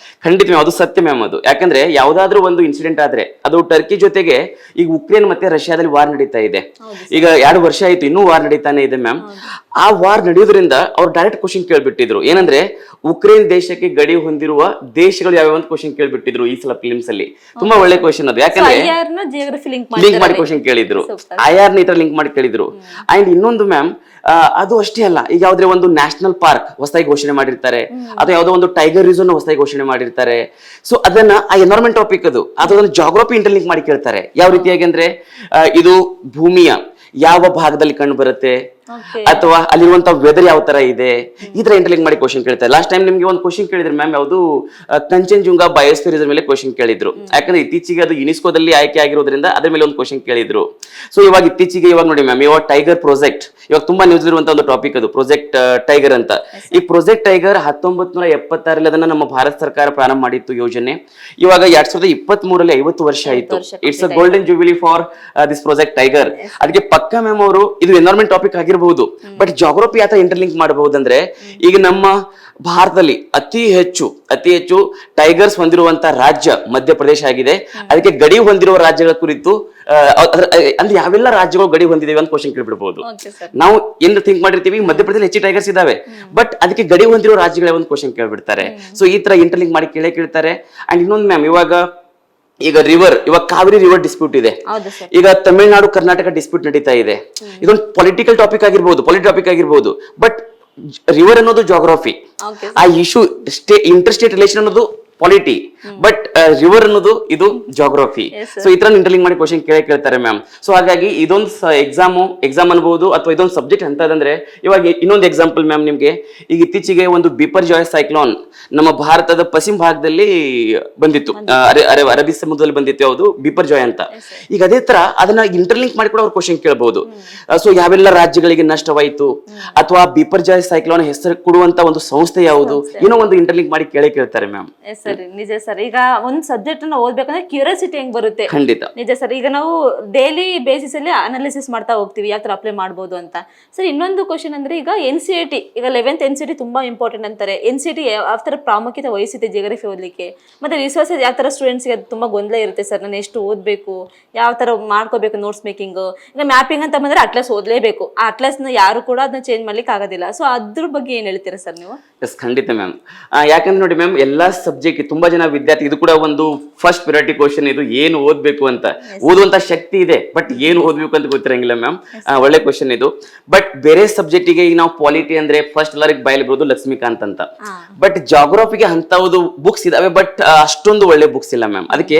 ಖಂಡಿತ ಮ್ಯಾಮ್, ಅದು ಸತ್ಯ ಮ್ಯಾಮ್. ಅದು ಯಾಕಂದ್ರೆ ಯಾವ್ದಾದ್ರು ಒಂದು ಇನ್ಸಿಡೆಂಟ್ ಆದ್ರೆ ಅದು ಟರ್ಕಿ ಜೊತೆಗೆ ಈಗ ಉಕ್ರೇನ್ ಮತ್ತೆ ರಷ್ಯಾದಲ್ಲಿ ವಾರ್ ನಡೀತಾ ಇದೆ. ಈಗ 2 ವರ್ಷ ಆಯ್ತು, ಇನ್ನೂ ವಾರ್ ನಡೀತಾನೆ ಇದೆ ಮ್ಯಾಮ್. ಆ ವಾರ್ ನಡೆಯೋದ್ರಿಂದ ಅವ್ರು ಡೈರೆಕ್ಟ್ ಕ್ವಶನ್ ಕೇಳ್ಬಿಟ್ಟಿದ್ರು, ಏನಂದ್ರೆ ಉಕ್ರೇನ್ ದೇಶಕ್ಕೆ ಗಡಿ ಹೊಂದಿರುವ ದೇಶಗಳು ಯಾವ್ಯಾವ ಅಂತ ಕ್ವಶನ್ ಕೇಳ್ಬಿಟ್ಟಿದ್ರು ಈ ಸಲ ಫಿಲ್ಮ್ಸ್ ಅಲ್ಲಿ. ತುಂಬಾ ಒಳ್ಳೆ ಕ್ವಶನ್ ಅದು. ಯಾಕಂದ್ರೆ ಲಿಂಕ್ ಮಾಡಿ ಕ್ವಶನ್ ಕೇಳಿದ್ರು, IR ನ ಲಿಂಕ್ ಮಾಡಿ ಕೇಳಿದ್ರು. ಅಂಡ್ ಇನ್ನೊಂದು ಮ್ಯಾಮ್, ಅದು ಅಷ್ಟೇ ಅಲ್ಲ, ಈಗ ಯಾವ್ದ್ರೆ ಒಂದು ನ್ಯಾಷನಲ್ ಪಾರ್ಕ್ ಹೊಸದಾಗಿ ಘೋಷಣೆ ಮಾಡಿರ್ತಾರೆ, ಅಥವಾ ಯಾವ್ದೋ ಒಂದು ಟೈಗರ್ ರಿಸರ್ವ್ ಹೊಸದಾಗಿ ಘೋಷಣೆ ಮಾಡಿರ್ತಾರೆ. ಸೊ ಅದನ್ನ ಆ ಎನ್ವೈರನ್ಮೆಂಟ್ ಟಾಪಿಕ್ ಅದನ್ನ ಜಾಗ್ರಫಿ ಇಂಟರ್ಲಿಂಕ್ ಮಾಡಿ ಕೇಳ್ತಾರೆ. ಯಾವ ರೀತಿಯಾಗಿ ಅಂದ್ರೆ, ಇದು ಭೂಮಿಯ ಯಾವ ಭಾಗದಲ್ಲಿ ಕಂಡು ಬರುತ್ತೆ, ಅಥವಾ ಅಲ್ಲಿರುವಂತ ವೆದರ್ ಯಾವ ತರ ಇದೆ, ಈ ತರ ಇಂಟರ್ಲಿಂಕ್ ಮಾಡಿ ಕ್ವಶನ್ ಕೇಳ್ತಾರೆ. ಲಾಸ್ಟ್ ಟೈಮ್ ನಿಮ್ಗೆ ಒಂದು ಕ್ವಶನ್ ಕೇಳಿದ್ರು ಮ್ಯಾಮ್, ಯಾವುದು ಕಂಚನಜುಂಗ ಬಯೋಸ್ಫಿಯರ್ ರಿಸರ್ವ್ ಮೇಲೆ ಕ್ವಶನ್ ಕೇಳಿದ್ರು. ಯಾಕಂದ್ರೆ ಇತ್ತೀಚೆಗೆ ಅದು ಯುನೆಸ್ಕೋದಲ್ಲಿ ಆಯ್ಕೆ ಆಗಿರೋದ್ರಿಂದ ಅದ್ರ ಮೇಲೆ ಒಂದು ಕ್ವಶನ್ ಕೇಳಿದ್ರು. ಸೊ ಇವಾಗ ಇತ್ತೀಚೆಗೆ ನೋಡಿ ಮ್ಯಾಮ್, ಇವಾಗ ಟೈಗರ್ ಪ್ರಾಜೆಕ್ಟ್ ಇವಾಗ ತುಂಬಾ ನ್ಯೂಸ್ ಇರುವಂತ ಒಂದು ಟಾಪಿಕ್, ಅದು ಪ್ರಾಜೆಕ್ಟ್ ಟೈಗರ್ ಅಂತ. ಈ ಪ್ರಾಜೆಕ್ಟ್ ಟೈಗರ್ 1976 ಅದನ್ನ ನಮ್ಮ ಭಾರತ ಸರ್ಕಾರ ಪ್ರಾರಂಭ ಮಾಡಿತ್ತು ಯೋಜನೆ. ಇವಾಗ 2023 50 ವರ್ಷ ಆಯ್ತು. It's a golden jubilee for this project tiger. ಅದಕ್ಕೆ ಪಕ್ಕ ಮ್ಯಾಮ್ ಅವರು ಇದು ಎನ್ವೈರನ್ಮೆಂಟ್ ಟಾಪಿಕ್ ಆಗಿರಬಹುದು, ಬಟ್ ಜಾಗ್ರಫಿ ಆತ ಇಂಟರ್ಲಿಂಕ್ ಮಾಡಬಹುದು. ಅಂದ್ರೆ ಈಗ ನಮ್ಮ ಭಾರತದಲ್ಲಿ ಅತಿ ಹೆಚ್ಚು ಟೈಗರ್ಸ್ ಹೊಂದಿರುವಂತ ರಾಜ್ಯ ಮಧ್ಯಪ್ರದೇಶ ಆಗಿದೆ. ಅದಕ್ಕೆ ಗಡಿ ಹೊಂದಿರುವ ರಾಜ್ಯಗಳ ಕುರಿತು ಅಂದ್ರೆ ಯಾವೆಲ್ಲ ರಾಜ್ಯಗಳು ಗಡಿ ಹೊಂದಿದ್ದೇವೆ ಅಂತ ಕ್ವಶನ್ ಕೇಳ್ಬಿಡಬಹುದು. ನಾವು ಏನ್ ಥಿಂಕ್ ಮಾಡಿರ್ತೀವಿ, ಮಧ್ಯಪ್ರದೇಶ ಹೆಚ್ಚು ಟೈಗರ್ಸ್ ಇದಾವೆ, ಬಟ್ ಅದಕ್ಕೆ ಗಡಿ ಹೊಂದಿರೋ ರಾಜ್ಯಗಳ ಒಂದು ಕ್ವಶನ್ ಕೇಳ್ಬಿಡ್ತಾರೆ. ಸೊ ಈ ತರ ಇಂಟರ್ಲಿಂಕ್ ಮಾಡಿ ಕೇಳ್ತಾರೆ. ಅಂಡ್ ಇನ್ನೊಂದು ಮ್ಯಾಮ್, ಈಗ ಇವಾಗ ಕಾವೇರಿ ರಿವರ್ ಡಿಸ್ಪ್ಯೂಟ್ ಇದೆ, ಈಗ ತಮಿಳುನಾಡು ಕರ್ನಾಟಕ ಡಿಸ್ಪ್ಯೂಟ್ ನಡೀತಾ ಇದೆ. ಇದೊಂದು ಪೊಲಿಟಿಕಲ್ ಟಾಪಿಕ್ ಆಗಿರ್ಬೋದು, ಬಟ್ ರಿವರ್ ಅನ್ನೋದು ಜಾಗ್ರಫಿ, ಆ ಇಶ್ಯೂ ಇಂಟರ್ ಸ್ಟೇಟ್ ರಿಲೇಷನ್ ಅನ್ನೋದು ಪಾಲಿಟಿ, ಬಟ್ ರಿವರ್ ಅನ್ನೋದು ಇದು ಜಾಗ್ರಫಿ. ಸೊ ಈ ತರ ಇಂಟರ್ಲಿಂಕ್ ಮಾಡಿ ಕ್ವಶನ್ ಕೇಳ್ತಾರೆ ಮ್ಯಾಮ್. ಸೊ ಹಾಗಾಗಿ ಇದೊಂದು ಎಕ್ಸಾಮ್ ಅನ್ಬಹುದು, ಅಥವಾ ಇದೊಂದು ಸಬ್ಜೆಕ್ಟ್ ಅಂತದಂದ್ರೆ, ಇವಾಗ ಇನ್ನೊಂದು ಎಕ್ಸಾಂಪಲ್ ಮ್ಯಾಮ್ ನಿಮ್ಗೆ, ಈಗ ಇತ್ತೀಚೆಗೆ ಒಂದು ಬಿಪರ್ಜಾಯ್ ಸೈಕ್ಲೋನ್ ನಮ್ಮ ಭಾರತದ ಪಶ್ಚಿಮ ಭಾಗದಲ್ಲಿ ಬಂದಿತ್ತು, ಅರಬ್ಬಿ ಸಮುದ್ರದಲ್ಲಿ ಬಂದಿತ್ತು, ಯಾವುದು ಬಿಪರ್ಜಾಯ್ ಅಂತ. ಈಗ ಅದೇ ತರ ಅದನ್ನ ಇಂಟರ್ಲಿಂಕ್ ಮಾಡಿ ಕೂಡ ಅವ್ರು ಕ್ವಶನ್ ಕೇಳಬಹುದು. ಸೊ ಯಾವೆಲ್ಲ ರಾಜ್ಯಗಳಿಗೆ ನಷ್ಟವಾಯಿತು, ಅಥವಾ ಬಿಪರ್ಜಾಯ್ ಸೈಕ್ಲೋನ್ ಹೆಸರು ಕೊಡುವಂತ ಒಂದು ಸಂಸ್ಥೆ ಯಾವುದು, ಏನೋ ಒಂದು ಇಂಟರ್ಲಿಂಕ್ ಮಾಡಿ ಕೇಳ್ತಾರೆ ಮ್ಯಾಮ್. ನಿಜ ಸರ್. ಈಗ ಒಂದ್ ಸಬ್ಜೆಕ್ಟ್ ಅನ್ನ ಓದ್ಬೇಕಂದ್ರೆ ಕ್ಯೂರಿಯಾಸಿಟಿ ಹೆಂಗ್ ಬರುತ್ತೆ. ಖಂಡಿತ ನಿಜ ಸರ್. ಈಗ ನಾವು ಡೈಲಿ ಬೇಸಿಸ್ ಅಲ್ಲಿ ಅನಾಲಿಸಿಸ್ ಮಾಡ್ತಾ ಹೋಗ್ತೀವಿ, ಯಾವ ತರ ಅಪ್ಲೈ ಮಾಡ್ಬೋದು ಅಂತ. ಸರ್ ಇನ್ನೊಂದು ಕ್ವಶನ್ ಅಂದ್ರೆ, ಈಗ NCERT ಈಗ 11th NCERT ತುಂಬಾ ಇಂಪಾರ್ಟೆಂಟ್ ಅಂತಾರೆ. NCERT ಯಾವ ತರ ಪ್ರಾಮುಖ್ಯತೆ ವಹಿಸುತ್ತೆ ಜಿಯೋಗ್ರಫಿ ಓದ್ಲಿಕ್ಕೆ, ಮತ್ತೆ ರಿಸೋರ್ಸಸ್ ಯಾವ ತರ ಸ್ಟೂಡೆಂಟ್ಸ್ಗೆ ತುಂಬಾ ಗೊಂದಲ ಇರುತ್ತೆ ಸರ್, ನಾನು ಎಷ್ಟು ಓದ್ಬೇಕು, ಯಾವ ತರ ಮಾಡ್ಕೋಬೇಕು ನೋಟ್ಸ್ ಮೇಕಿಂಗ್. ಈಗ ಮ್ಯಾಪಿಂಗ್ ಅಂತ ಬಂದ್ರೆ ಅಟ್ಲಾಸ್ ಓದ್ಲೇಬೇಕು, ಆ ಅಟ್ಲಾಸ್ ನ ಯಾರು ಕೂಡ ಅದನ್ನ ಚೇಂಜ್ ಮಾಡ್ಲಿಕ್ಕೆ ಆಗೋದಿಲ್ಲ. ಸೊ ಅದ್ರ ಬಗ್ಗೆ ಏನ್ ಹೇಳ್ತೀರಾ ಸರ್ ನೀವು? ಎಸ್, ಖಂಡಿತ ಮ್ಯಾಮ್. ಯಾಕಂದ್ರೆ ನೋಡಿ ಮ್ಯಾಮ್, ಎಲ್ಲಾ ಸಬ್ಜೆಕ್ಟ್ ತುಂಬಾ ಜನ ವಿದ್ಯಾರ್ಥಿ, ಇದು ಕೂಡ ಒಂದು ಫಸ್ಟ್ ಪ್ರಿಯಾರಿಟಿ ಕ್ವಶನ್, ಇದು ಏನು ಓದ್ಬೇಕು ಅಂತ. ಓದುವಂತ ಶಕ್ತಿ ಇದೆ, ಬಟ್ ಏನು ಓದ್ಬೇಕು ಅಂತ ಗೊತ್ತಿರಂಗಿಲ್ಲ ಮ್ಯಾಮ್. ಒಳ್ಳೆ ಕ್ವಶನ್ ಇದು. ಬಟ್ ಬೇರೆ ಸಬ್ಜೆಕ್ಟ್ ಗೆ ಈಗ ನಾವು ಪಾಲಿಟಿ ಅಂದ್ರೆ ಫಸ್ಟ್ ಎಲ್ಲರಿಗೆ ಬಯಲು ಬರೋದು ಲಕ್ಷ್ಮೀಕಾಂತ್ ಅಂತ, ಬಟ್ ಜಾಗ್ರಫಿಗೆ ಅಂತವುದು ಬುಕ್ಸ್ ಇದಾವೆ, ಬಟ್ ಅಷ್ಟೊಂದು ಒಳ್ಳೆ ಬುಕ್ಸ್ ಇಲ್ಲ ಮ್ಯಾಮ್. ಅದಕ್ಕೆ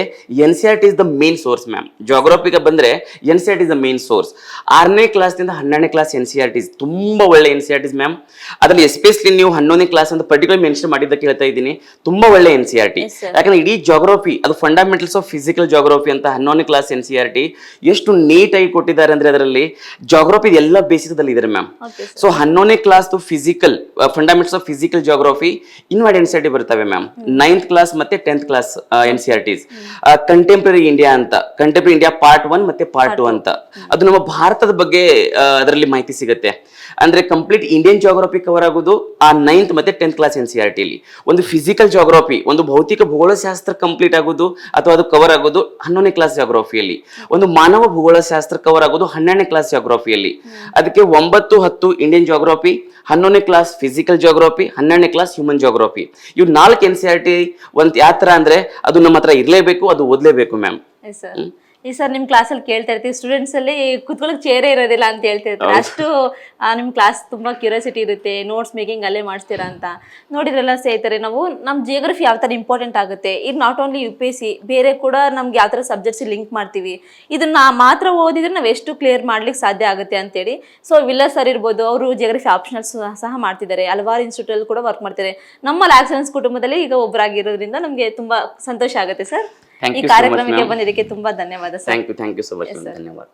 NCERT is the main source ma'am. ಜಾಗ್ರಫಿಗೆ ಬಂದ್ರೆ NCERT is the main source. 6ನೇ ಕ್ಲಾಸ್ನಿಂದ 12ನೇ ಕ್ಲಾಸ್ NCERT ತುಂಬಾ ಒಳ್ಳೆ NCERT ಮ್ಯಾಮ್. ಅದರಲ್ಲಿ ಎಸ್ಪೆಷಲಿ ನೀವು 11ನೇ ಕ್ಲಾಸ್ ಅಂತ ಪರ್ಟಿಕ್ಯುಲರ್ ಮೆನ್ಷನ್ ಮಾಡಿದ್ದಕ್ಕೆ ಹೇಳ್ತಾ ಇದ್ದೀನಿ, ತುಂಬಾ ಒಳ್ಳೆ NCERT. ಯಾಕಂದ್ರೆ ಇಡೀ ಜಾಗ್ರಫಿ, ಅದು ಫಂಡಮೆಂಟಲ್ಸ್ ಆಫ್ ಫಿಸಿಕಲ್ ಜಾಗ್ರಫಿ ಅಂತ 11ನೇ ಕ್ಲಾಸ್ NCERT ಎಷ್ಟು ನೀಟ್ ಆಗಿ ಕೊಟ್ಟಿದ್ದಾರೆ ಅಂದ್ರೆ, ಅದರಲ್ಲಿ ಜಾಗ್ರಫಿ ಎಲ್ಲ ಬೇಸಿಸ್ ಅಲ್ಲಿ ಇದೆ ಮ್ಯಾಮ್. ಸೊ 11ನೇ class physical fundamentals of physical geography ಇನ್ವೈಡ್ NCERT ಬರ್ತವೆ ಮ್ಯಾಮ್. 9th ಕ್ಲಾಸ್ ಮತ್ತೆ 10th class NCERT. Contemporary India ಅಂತ, ಕಂಟೆಂಪ್ರರಿ ಇಂಡಿಯಾ ಪಾರ್ಟ್ 1 ಮತ್ತೆ ಪಾರ್ಟ್ 2 ಅಂತ, ಅದು ನಮ್ಮ ಭಾರತದ ಬಗ್ಗೆ ಅದರಲ್ಲಿ ಮಾಹಿತಿ ಸಿಗುತ್ತೆ. ಅಂದ್ರೆ ಕಂಪ್ಲೀಟ್ ಇಂಡಿಯನ್ ಜಾಗ್ರಫಿ ಕವರ್ ಆಗೋದು ಆ 9th ಮತ್ತೆ 10th ಕ್ಲಾಸ್ NCERT ಅಲ್ಲಿ. ಒಂದು ಫಿಸಿಕಲ್ ಜಾಗ್ರಫಿ, ಒಂದು ಭೌತಿಕ ಭೂಗೋಳಶಾಸ್ತ್ರ ಕಂಪ್ಲೀಟ್ ಆಗೋದು ಅಥವಾ ಅದು ಕವರ್ ಆಗೋದು 11ನೇ ಕ್ಲಾಸ್ ಜಾಗ್ರಫಿಯಲ್ಲಿ. ಒಂದು ಮಾನವ ಭೂಗೋಳಶಾಸ್ತ್ರ ಕವರ್ ಆಗೋದು 12ನೇ ಕ್ಲಾಸ್ ಜಾಗ್ರಫಿಯಲ್ಲಿ. ಅದಕ್ಕೆ 9, 10 ಇಂಡಿಯನ್ ಜಾಗ್ರಫಿ, 11ನೇ ಕ್ಲಾಸ್ ಫಿಸಿಕಲ್ ಜಾಗ್ರಫಿ, 12ನೇ ಕ್ಲಾಸ್ ಹ್ಯೂಮನ್ ಜಾಗ್ರಫಿ. ಇವು 4 NCERT ಒಂದ್ ಯಾವ ತರ ಅಂದ್ರೆ ಅದು ನಮ್ಮ ಹತ್ರ ಇರ್ಲೇಬೇಕು, ಅದು ಓದ್ಲೇಬೇಕು ಮ್ಯಾಮ್. ಈ ಸರ್ ನಿಮ್ಮ ಕ್ಲಾಸಲ್ಲಿ ಕೇಳ್ತಾ ಇರ್ತೀವಿ ಸ್ಟೂಡೆಂಟ್ಸ್ ಅಲ್ಲಿ ಕುತ್ಕೊಳ್ಳೋಕೆ ಚೇರೇ ಇರೋದಿಲ್ಲ ಅಂತ ಹೇಳ್ತಿರ್ತಾರೆ. ಅಷ್ಟು ನಿಮ್ಮ ಕ್ಲಾಸ್ ತುಂಬಾ ಕ್ಯೂರಿಯಾಸಿಟಿ ಇರುತ್ತೆ, ನೋಟ್ಸ್ ಮೇಕಿಂಗ್ ಅಲ್ಲೇ ಮಾಡಿಸ್ತೀರಾ ಅಂತ. ನೋಡಿದ್ರೆಲ್ಲ ಸ್ನೇಹಿತರೆ, ನಾವು ನಮ್ಮ ಜಿಯೋಗ್ರಫಿ ಯಾವ ಥರ ಇಂಪಾರ್ಟೆಂಟ್ ಆಗುತ್ತೆ, ಇದು ನಾಟ್ ಓನ್ಲಿ UPSC, ಬೇರೆ ಕೂಡ ನಮ್ಗೆ ಯಾವ ಥರ ಸಬ್ಜೆಕ್ಟ್ಸ್ ಲಿಂಕ್ ಮಾಡ್ತೀವಿ, ಇದನ್ನ ಮಾತ್ರ ಓದಿದ್ರೆ ನಾವು ಎಷ್ಟು ಕ್ಲಿಯರ್ ಮಾಡ್ಲಿಕ್ಕೆ ಸಾಧ್ಯ ಆಗುತ್ತೆ ಅಂತೇಳಿ. ಸೊ ವಿಲ್ಲ ಸರ್ ಇರ್ಬೋದು, ಅವರು ಜಿಯೋಗ್ರಫಿ ಆಪ್ಷನಲ್ಸ್ ಸಹ ಮಾಡ್ತಿದ್ದಾರೆ, ಹಲವಾರು ಇನ್ಸ್ಟಿಟ್ಯೂಟ್ ಕೂಡ ವರ್ಕ್ ಮಾಡ್ತಾರೆ. ನಮ್ಮ ಲ್ಯಾಕ್ಸೆನ್ಸ್ ಕುಟುಂಬದಲ್ಲಿ ಈಗ ಒಬ್ಬರಾಗಿರೋದ್ರಿಂದ ನಮಗೆ ತುಂಬಾ ಸಂತೋಷ ಆಗುತ್ತೆ ಸರ್. ಈ ಕಾರ್ಯಕ್ರಮಕ್ಕೆ ಬಂದಿದ್ದಕ್ಕೆ ತುಂಬಾ ಧನ್ಯವಾದ sir. Thank you so much. ಧನ್ಯವಾದ.